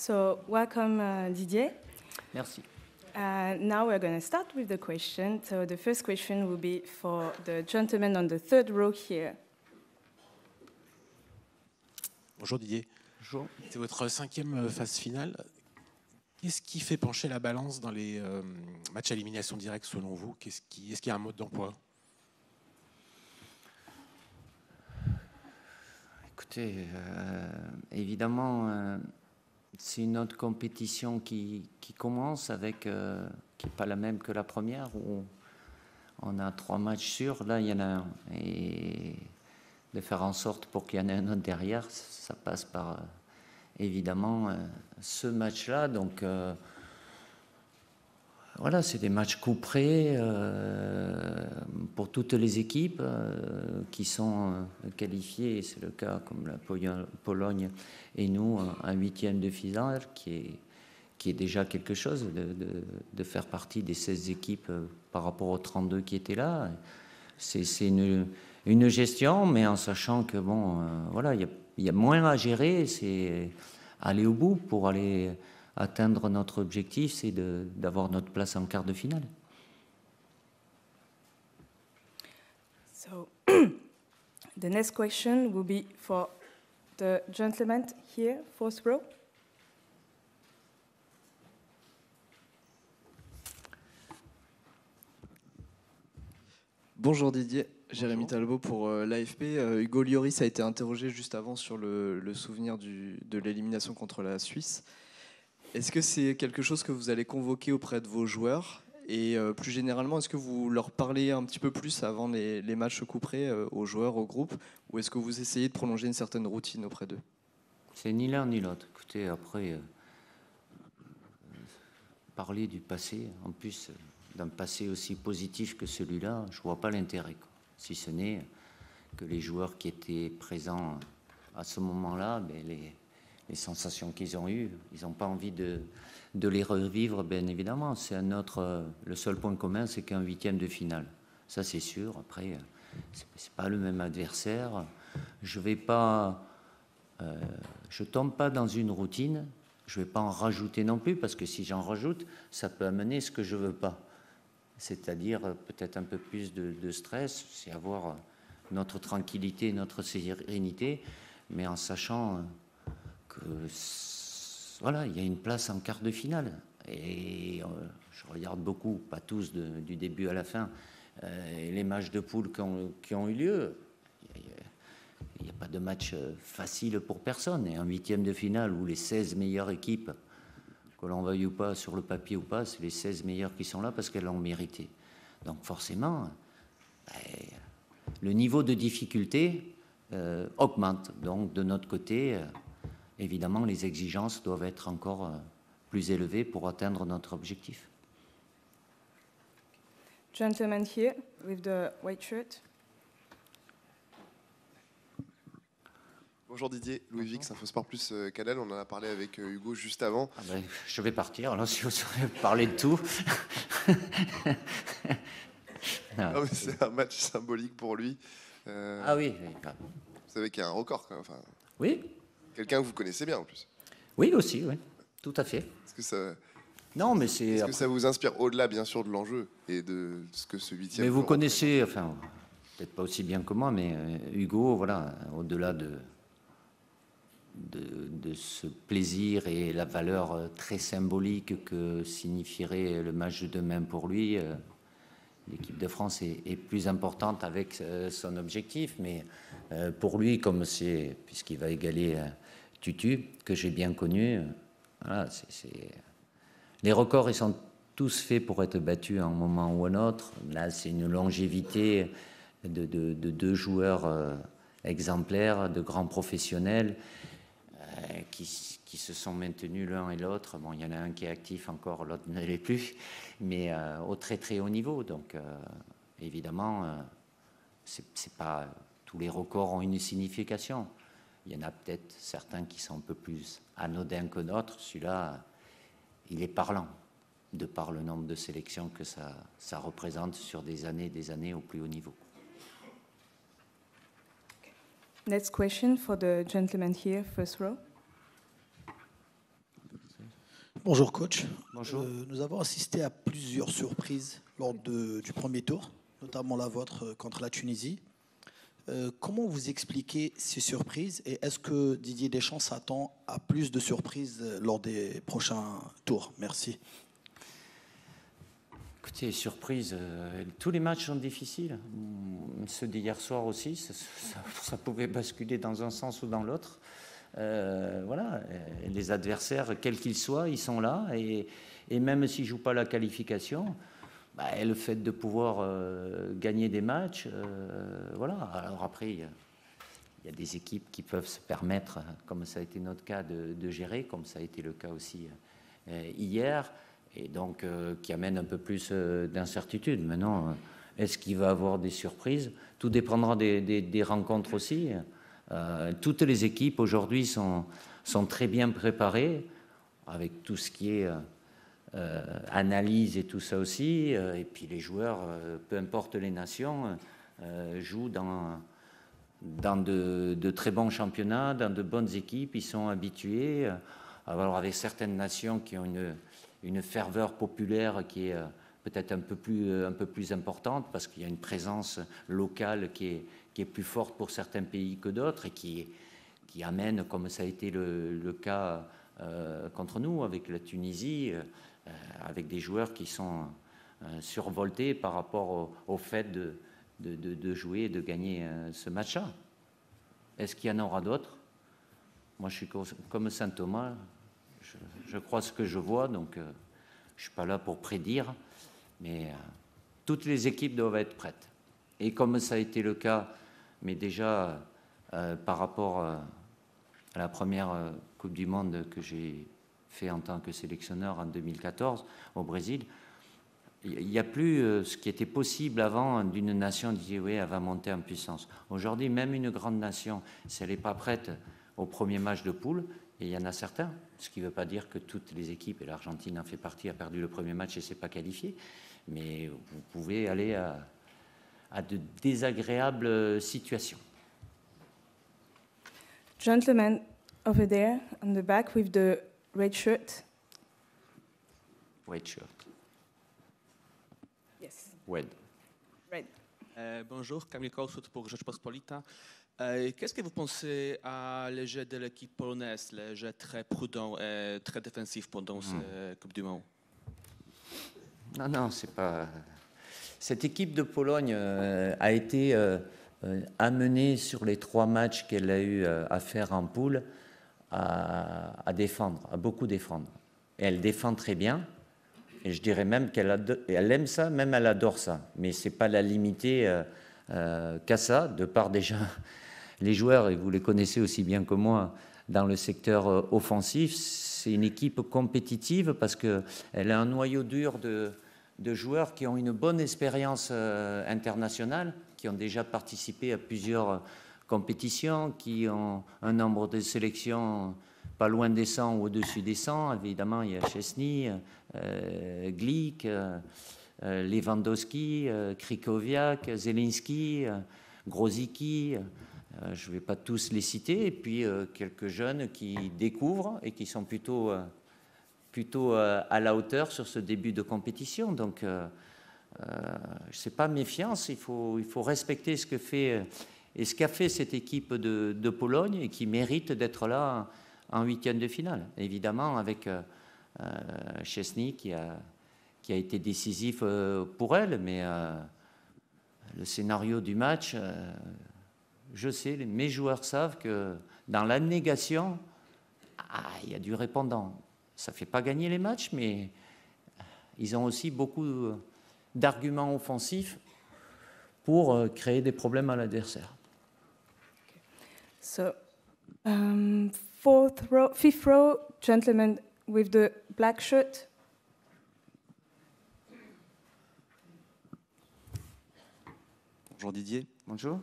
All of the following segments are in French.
So, welcome, Didier. Merci. Now we're going to start with the question. So the first question will be for the gentleman on the third row here. Bonjour Didier. Bonjour. C'est votre 5e phase finale. Qu'est-ce qui fait pencher la balance dans les matchs à élimination directe selon vous? Est-ce qu'il y a un mode d'emploi? Écoutez, évidemment, c'est une autre compétition qui commence avec, qui n'est pas la même que la première, où on a 3 matchs sûrs, là il y en a un. Et de faire en sorte pour qu'il y en ait un autre derrière, ça passe par évidemment ce match-là. Donc voilà, c'est des matchs couperés pour toutes les équipes qui sont qualifiées, c'est le cas comme la Pologne et nous, un 8e de finale qui est déjà quelque chose de faire partie des 16 équipes par rapport aux 32 qui étaient là. C'est une gestion, mais en sachant que bon, voilà, il y a moins à gérer, c'est aller au bout pour aller atteindre notre objectif, c'est d'avoir notre place en quart de finale. So, the next question will be for the gentleman here, fourth row. Bonjour Didier, Jérémy Talbot pour l'AFP. Hugo Lloris a été interrogé juste avant sur le souvenir de l'élimination contre la Suisse. Est-ce que c'est quelque chose que vous allez convoquer auprès de vos joueurs? Et plus généralement, est-ce que vous leur parlez un petit peu plus avant les matchs couperés aux joueurs, au groupe? Ou est-ce que vous essayez de prolonger une certaine routine auprès d'eux? C'est ni l'un ni l'autre. Écoutez, après, parler du passé, en plus d'un passé aussi positif que celui-là, je ne vois pas l'intérêt. Si ce n'est que les joueurs qui étaient présents à ce moment-là, ben les sensations qu'ils ont eues, ils n'ont pas envie de les revivre, bien évidemment. C'est le seul point commun, c'est qu'un 8e de finale. Ça, c'est sûr. Après, c'est pas le même adversaire. Je tombe pas dans une routine. Je vais pas en rajouter non plus, parce que si j'en rajoute, ça peut amener ce que je veux pas. C'est-à-dire peut-être un peu plus de stress, c'est avoir notre tranquillité, notre sérénité, mais en sachant que voilà, il y a une place en quart de finale. Et je regarde beaucoup, pas tous du début à la fin, les matchs de poule qui ont eu lieu. Il n'y a pas de match facile pour personne. Et un 8e de finale où les 16 meilleures équipes, que l'on veuille ou pas, sur le papier ou pas, c'est les 16 meilleures qui sont là parce qu'elles l'ont mérité. Donc forcément, le niveau de difficulté augmente. Donc de notre côté, évidemment, les exigences doivent être encore plus élevées pour atteindre notre objectif. Gentleman here with the white shirt. Bonjour Didier, Louis Vix, Infosport Plus Canal. On en a parlé avec Hugo juste avant. Ah ben, je vais partir, alors si vous savez parler de tout. Non, mais c'est un match symbolique pour lui. Ah oui. Vous savez qu'il y a un record quand même. Enfin, oui. Quelqu'un que vous connaissez bien en plus. Oui aussi, oui, tout à fait. Est-ce que ça... Non, mais c'est. Est-ce que ça vous inspire au-delà, bien sûr, de l'enjeu et de ce que ce 8e... Mais vous connaissez, enfin, peut-être pas aussi bien que moi, mais Hugo, voilà, au-delà de ce plaisir et la valeur très symbolique que signifierait le match de demain pour lui, l'équipe de France est plus importante avec son objectif, mais pour lui, comme c'est, puisqu'il va égaler Tutu, que j'ai bien connu, voilà, les records, ils sont tous faits pour être battus à un moment ou à un autre. Là, c'est une longévité de 2 joueurs exemplaires, de grands professionnels, qui se sont maintenus l'un et l'autre. Bon, il y en a un qui est actif encore, l'autre ne l'est plus, mais au très très haut niveau. Donc, évidemment, c'est pas tous les records ont une signification. Il y en a peut-être certains qui sont un peu plus anodins que d'autres. Celui-là, il est parlant, de par le nombre de sélections que ça représente sur des années au plus haut niveau. Next question for the gentleman here, first row. Bonjour coach. Bonjour. Nous avons assisté à plusieurs surprises lors du premier tour, notamment la vôtre contre la Tunisie. Comment vous expliquez ces surprises et est-ce que Didier Deschamps s'attend à plus de surprises lors des prochains tours? Merci. Écoutez, surprise, tous les matchs sont difficiles. Ceux d'hier soir aussi, ça pouvait basculer dans un sens ou dans l'autre. Voilà, les adversaires, quels qu'ils soient, ils sont là. Et même s'ils ne jouent pas la qualification, le fait de pouvoir gagner des matchs, voilà. Alors après, il y a des équipes qui peuvent se permettre, comme ça a été notre cas, de gérer, comme ça a été le cas aussi hier. Et donc qui amène un peu plus d'incertitude. Maintenant, est-ce qu'il va y avoir des surprises? Tout dépendra des rencontres aussi. Toutes les équipes aujourd'hui sont très bien préparées, avec tout ce qui est analyse et tout ça aussi. Et puis les joueurs, peu importe les nations, jouent dans de très bons championnats, dans de bonnes équipes. Ils sont habitués. Alors avec certaines nations qui ont une ferveur populaire qui est peut-être un peu plus importante parce qu'il y a une présence locale qui est plus forte pour certains pays que d'autres et qui amène, comme ça a été le cas contre nous avec la Tunisie, avec des joueurs qui sont survoltés par rapport au fait de jouer et de gagner ce match-là. Est-ce qu'il y en aura d'autres? Moi, je suis comme Saint Thomas. Je crois ce que je vois, donc je ne suis pas là pour prédire, mais toutes les équipes doivent être prêtes. Et comme ça a été le cas, mais déjà par rapport à la première Coupe du Monde que j'ai fait en tant que sélectionneur en 2014 au Brésil, il n'y a plus ce qui était possible avant d'une nation qui disait oui, elle va monter en puissance. Aujourd'hui, même une grande nation, si elle n'est pas prête au premier match de poule, et il y en a certains, ce qui ne veut pas dire que toutes les équipes, et l'Argentine en fait partie, a perdu le premier match et ne s'est pas qualifiée, mais vous pouvez aller à de désagréables situations. Gentleman over there on the back with the red shirt. Red shirt. Yes. Red. Red. Bonjour, Camille Koussout pour Rzeczpospolita. Qu'est-ce que vous pensez à le jeu de l'équipe polonaise, le jeu très prudent et très défensif pendant cette Coupe du Monde? Non, c'est pas. Cette équipe de Pologne a été amenée sur les 3 matchs qu'elle a eu à faire en poule à défendre, à beaucoup défendre. Et elle défend très bien. Et je dirais même elle aime ça, même elle adore ça. Mais c'est pas la limiter qu'à ça, de par déjà les joueurs, et vous les connaissez aussi bien que moi, dans le secteur offensif. C'est une équipe compétitive parce qu'elle a un noyau dur de joueurs qui ont une bonne expérience internationale, qui ont déjà participé à plusieurs compétitions, qui ont un nombre de sélections pas loin des 100 ou au-dessus des 100. Évidemment, il y a Szczesny, Glick, Lewandowski, Krychowiak, Zelinski, Grosicki. Je ne vais pas tous les citer. Et puis quelques jeunes qui découvrent et qui sont plutôt à la hauteur sur ce début de compétition. Donc, ce n'est pas méfiance. Il faut respecter ce que fait et ce qu'a fait cette équipe de Pologne et qui mérite d'être là en 8e de finale. Évidemment, avec Szczesny qui a été décisif pour elle, mais le scénario du match, je sais, mes joueurs savent que dans la négation, il y a du répondant. Ça ne fait pas gagner les matchs, mais ils ont aussi beaucoup d'arguments offensifs pour créer des problèmes à l'adversaire. So, fifth row, gentleman with the black shirt. Bonjour Didier. Bonjour.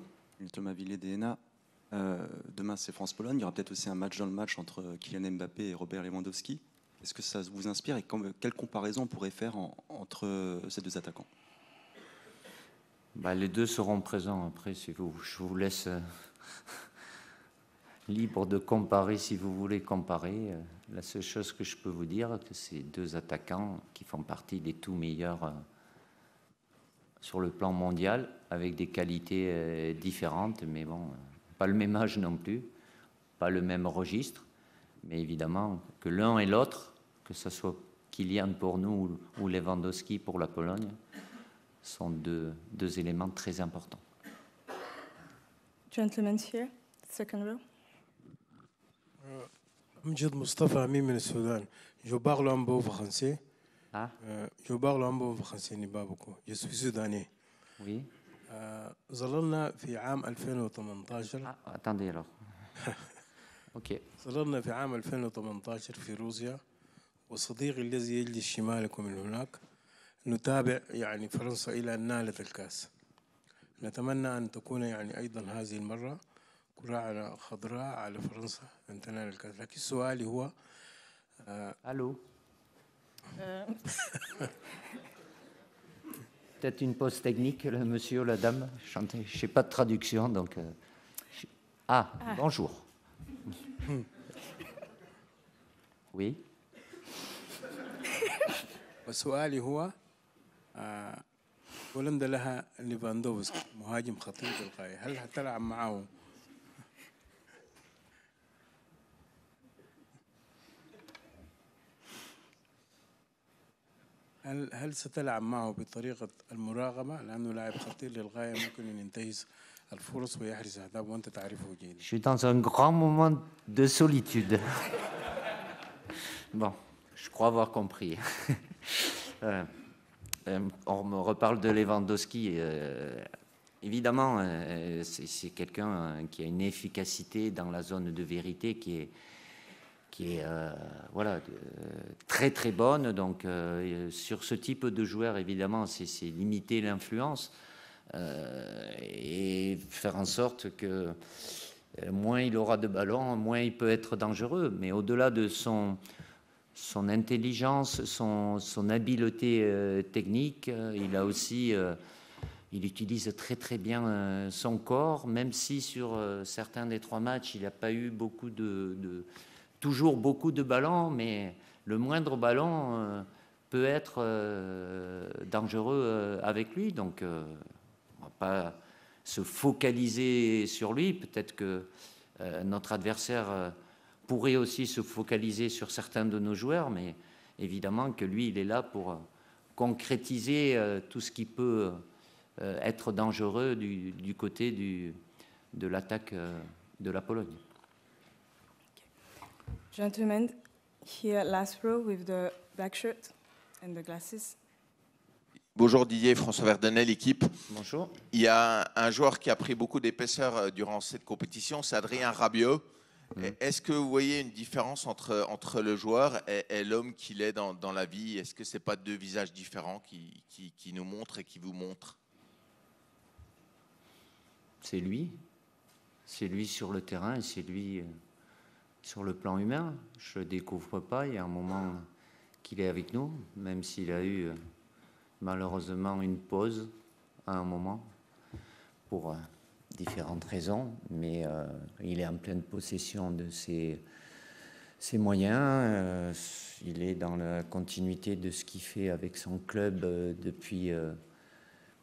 Thomas Villiers, DNA. Demain, c'est France-Pologne. Il y aura peut-être aussi un match dans le match entre Kylian Mbappé et Robert Lewandowski. Est-ce que ça vous inspire et quelle comparaison on pourrait faire entre ces deux attaquants? Les deux seront présents. Après, je vous laisse libre de comparer si vous voulez comparer. La seule chose que je peux vous dire, que c'est deux attaquants qui font partie des tout meilleurs sur le plan mondial, avec des qualités différentes, mais bon, pas le même âge non plus, pas le même registre, mais évidemment que l'un et l'autre, que ce soit Kylian pour nous ou Lewandowski pour la Pologne, sont deux éléments très importants. Gentlemen here, second row. Amjad Mustafa Ami من السودان. Je parle un peu français. Ah, Je parle un peu français نبابكو. Je suis soudanais. oui. ظللنا في عام 2018. Ah, attendez alors. Ok. ظللنا في عام 2018 في روسيا وصديقي الذي يجلس شمالكم من هناك نتابع يعني فرنسا إلى أن نالت الكأس. نتمنى أن تكون يعني أيضا هذه المرة كرة خضراء على فرنسا أن تنال الكأس. لكن سؤالي هو Allô. Peut-être une pause technique, le monsieur ou la dame. Je n'ai pas de traduction, donc... bonjour. Oui. وسؤالي هو هولندا لها ليفاندوفسكي مهاجم خطير للغاية، هل هتلعب معه هل ستلعب معه بطريقة المراقبة لأنه لاعب خطير للغاية ممكن أن ينتهز الفرص ويحرز أهداف وأنت تعرفه جيدا. Je suis dans un grand moment de solitude. Bon, je crois avoir compris. On me reparle de Lewandowski. Évidemment, c'est quelqu'un qui a une efficacité dans la zone de vérité qui est voilà, très très bonne. Donc sur ce type de joueur, évidemment, c'est limiter l'influence et faire en sorte que moins il aura de ballons, moins il peut être dangereux. Mais au-delà de son intelligence, son habileté technique, il a aussi, il utilise très très bien son corps, même si sur certains des 3 matchs, il n'a pas eu toujours beaucoup de ballons, mais le moindre ballon peut être dangereux avec lui. Donc, on ne va pas se focaliser sur lui. Peut-être que notre adversaire pourrait aussi se focaliser sur certains de nos joueurs, mais évidemment que lui, il est là pour concrétiser tout ce qui peut être dangereux du côté de l'attaque de la Pologne. Gentlemen, here last row with the black shirt and the glasses. Bonjour Didier, François Verdenel, l'équipe. Bonjour. Il y a un joueur qui a pris beaucoup d'épaisseur durant cette compétition, c'est Adrien Rabiot. Est-ce que vous voyez une différence entre le joueur et l'homme qu'il est dans la vie? Est-ce que ce n'est pas 2 visages différents qui nous montrent et qui vous montrent? C'est lui sur le terrain et c'est lui sur le plan humain. Je ne le découvre pas, il y a un moment qu'il est avec nous, même s'il a eu malheureusement une pause à un moment pour différentes raisons, mais il est en pleine possession de ses moyens. Il est dans la continuité de ce qu'il fait avec son club depuis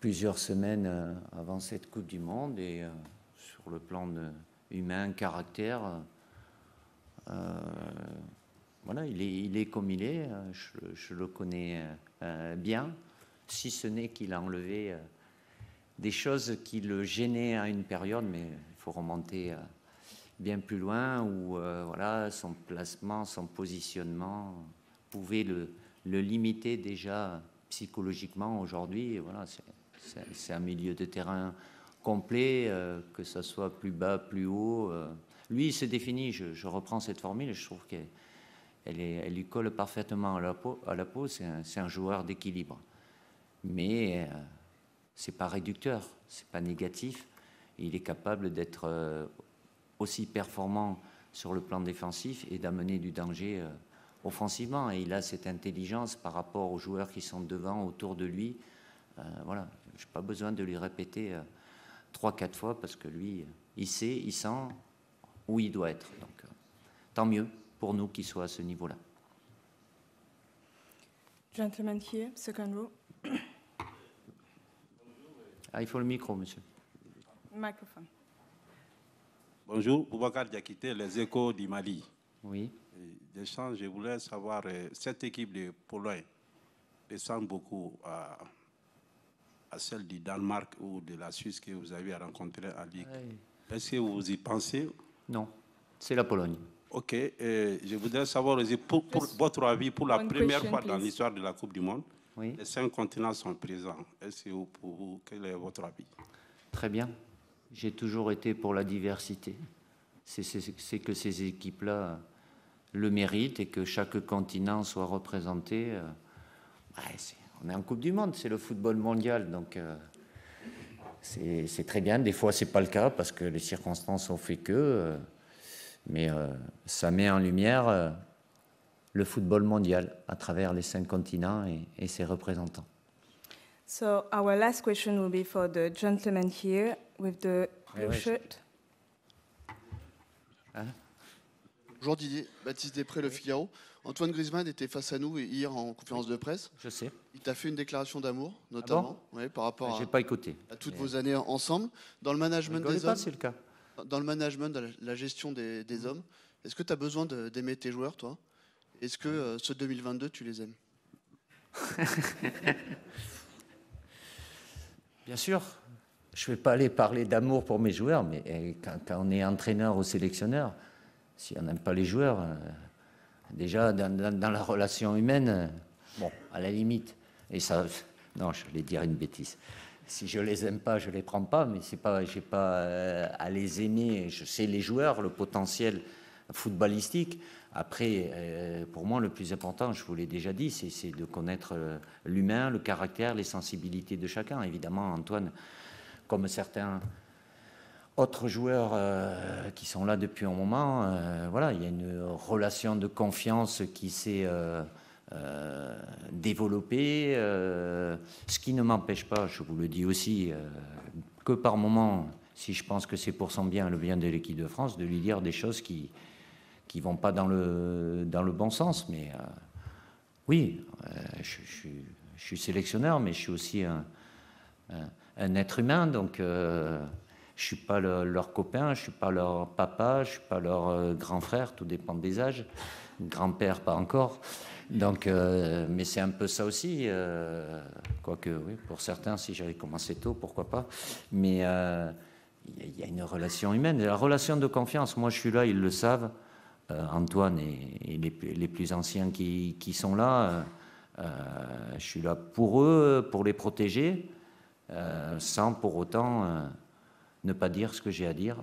plusieurs semaines avant cette Coupe du Monde, et sur le plan humain, caractère, voilà, il est comme il est. Je le connais bien, si ce n'est qu'il a enlevé des choses qui le gênaient à une période, mais il faut remonter bien plus loin, où voilà, son placement, son positionnement pouvait le limiter déjà psychologiquement. Aujourd'hui, voilà, c'est un milieu de terrain complet, que ce soit plus bas, plus haut. Lui, il se définit, je reprends cette formule, je trouve qu'elle lui colle parfaitement à la peau. C'est un joueur d'équilibre. Mais ce n'est pas réducteur, ce n'est pas négatif. Il est capable d'être aussi performant sur le plan défensif et d'amener du danger offensivement. Et il a cette intelligence par rapport aux joueurs qui sont devant, autour de lui. Voilà, je n'ai pas besoin de lui répéter 3-4 fois, parce que lui, il sait, il sent. où il doit être. Donc, tant mieux pour nous qu'il soit à ce niveau-là. Gentleman here, second row. Ah, il faut le micro, monsieur. Microphone. Bonjour, Boubacar Diakité, les Échos du Mali. Oui. Deschamps, je voulais savoir, cette équipe de Pologne ressemble beaucoup à celle du Danemark ou de la Suisse que vous avez rencontrée en Ligue. Oui. Est-ce que vous y pensez? Non, c'est la Pologne. Ok, je voudrais savoir aussi, pour votre avis, pour la première fois dans l'histoire de la Coupe du Monde, oui, les 5 continents sont présents. Est-ce que pour vous, quel est votre avis? Très bien. J'ai toujours été pour la diversité. C'est que ces équipes-là le méritent et que chaque continent soit représenté. On est en Coupe du Monde, c'est le football mondial, donc c'est très bien. Des fois, ce n'est pas le cas parce que les circonstances ont fait que... mais ça met en lumière le football mondial à travers les 5 continents et ses représentants. So our last question will be for the gentleman here with the blue shirt. Hein? Bonjour Didier, Baptiste Després, Le Figaro. Antoine Griezmann était face à nous hier en conférence de presse. Je sais. Il t'a fait une déclaration d'amour, notamment, par rapport J'ai pas écouté. À toutes vos années ensemble. Dans le management des hommes, c'est le cas. Dans le management, de la gestion des hommes, est-ce que tu as besoin d'aimer tes joueurs, toi? Est-ce que ce 2022, tu les aimes? Bien sûr, je ne vais pas aller parler d'amour pour mes joueurs, mais quand on est entraîneur ou sélectionneur, si on n'aime pas les joueurs, déjà dans la relation humaine, bon, à la limite, et ça, non, je vais dire une bêtise. Si je les aime pas, je les prends pas, mais c'est pas, j'ai pas à les aimer. Je sais les joueurs, le potentiel footballistique. Après, pour moi, le plus important, je vous l'ai déjà dit, c'est de connaître l'humain, le caractère, les sensibilités de chacun. Évidemment, Antoine, comme certains autres joueurs qui sont là depuis un moment, voilà, il y a une relation de confiance qui s'est développée, ce qui ne m'empêche pas, je vous le dis aussi, que par moment, si je pense que c'est pour son bien, le bien de l'équipe de France, de lui dire des choses qui vont pas dans le bon sens. Mais oui, je suis sélectionneur, mais je suis aussi un être humain, donc je suis pas leur copain, je suis pas leur papa, je suis pas leur grand frère, tout dépend des âges, grand-père pas encore. Donc, mais c'est un peu ça aussi, quoique oui, pour certains, si j'avais commencé tôt, pourquoi pas. Mais il y a une relation humaine, la relation de confiance. Moi, je suis là, ils le savent. Antoine et les plus anciens qui sont là, je suis là pour eux, pour les protéger, sans pour autant ne pas dire ce que j'ai à dire,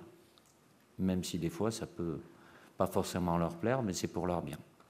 même si des fois ça peut pas forcément leur plaire, mais c'est pour leur bien.